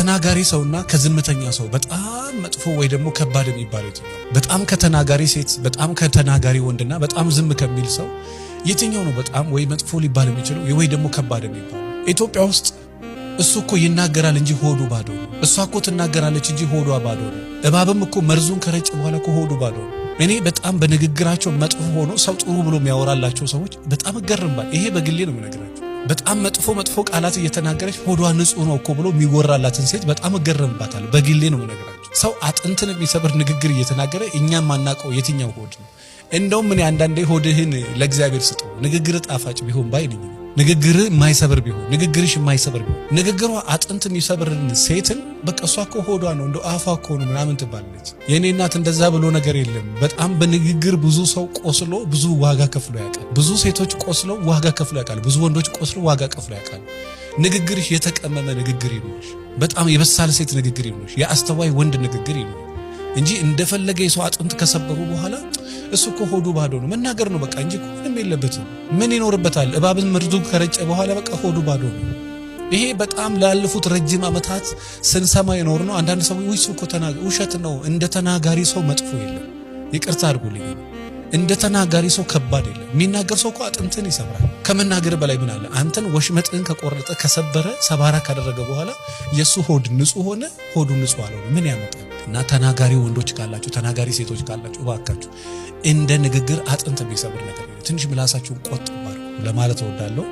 ከተናጋሪ ሰውና ከዝምተኛ ሰው በጣም መጥፎ ወይ ደግሞ ከባድ የሚባለው የትኛው? በጣም ከተናጋሪ ሴት፣ በጣም ከተናጋሪ ወንድና በጣም ዝም ከሚል ሰው የትኛው ነው በጣም ወይ መጥፎ ሊባል የሚችለው ወይ ደግሞ ከባድ የሚባለው? ኢትዮጵያ ውስጥ እሱ እኮ ይናገራል እንጂ ሆዱ ባዶ ነው። እሷ እኮ ትናገራለች እንጂ ሆዷ ባዶ ነው። እባብም እኮ መርዙን ከረጨ በኋላ እኮ ሆዱ ባዶ ነው። እኔ በጣም በንግግራቸው መጥፎ ሆኖ ሰው ጥሩ ብሎ የሚያወራላቸው ሰዎች በጣም እገርምባል። ይሄ በግሌ ነው የምነግራቸው። በጣም መጥፎ ቃላት እየተናገረች ሆዷ ንጹህ ነው እኮ ብሎ የሚወራላትን ሴት በጣም እገርምባታል። በግሌ ነው የምነግራቸው። ሰው አጥንትን የሚሰብር ንግግር እየተናገረ እኛም ማናቀው የትኛው ሆድ ነው? እንደውም ምን አንዳንዴ ሆድህን ለእግዚአብሔር ስጠው። ንግግር ጣፋጭ ቢሆን ባይ ነኝ። ንግግር የማይሰብር ቢሆን፣ ንግግርሽ የማይሰብር ቢሆን፣ ንግግሯ አጥንት የሚሰብርን ሴትን በቃ እሷ እኮ ሆዷ ነው እንደው አፏ እኮ ነው ምናምን ትባለች። የኔ እናት እንደዛ ብሎ ነገር የለም። በጣም በንግግር ብዙ ሰው ቆስሎ ብዙ ዋጋ ከፍሎ ያውቃል። ብዙ ሴቶች ቆስለው ዋጋ ከፍሎ ያውቃል። ብዙ ወንዶች ቆስለው ዋጋ ከፍሎ ያውቃል። ንግግርሽ የተቀመመ ንግግር ይኑርሽ። በጣም የበሳል ሴት ንግግር ይኑርሽ። የአስተዋይ ወንድ ንግግር ይኑር እንጂ እንደፈለገ የሰው አጥንት ከሰበሩ በኋላ እሱ እኮ ሆዱ ባዶ ነው መናገር ነው በቃ እንጂ ምንም የለበትም። ምን ይኖርበታል? እባብን መርዙ ከረጨ በኋላ በቃ ሆዱ ባዶ ነው። ይሄ በጣም ላለፉት ረጅም ዓመታት ስንሰማ የኖር ነው። አንዳንድ ሰዎች እሱ እኮ ውሸት ነው። እንደ ተናጋሪ ሰው መጥፎ የለም። ይቅርታ አድርጉልኝ። እንደ ተናጋሪ ሰው ከባድ የለም። የሚናገር ሰው እኮ አጥንትን ይሰብራል። ከመናገር በላይ ምን አለ? አንተን ወሽመጥን ከቆረጠ ከሰበረ ሰባራ ካደረገ በኋላ የሱ ሆድ ንጹህ ሆነ፣ ሆዱ ንጹህ አልሆነ ምን ያመጣል? እና ተናጋሪ ወንዶች ካላችሁ፣ ተናጋሪ ሴቶች ካላችሁ እባካችሁ እንደ ንግግር አጥንት የሚሰብር ነገር ትንሽ ምላሳችሁን ቆጥቡ ለማለት እወዳለሁ።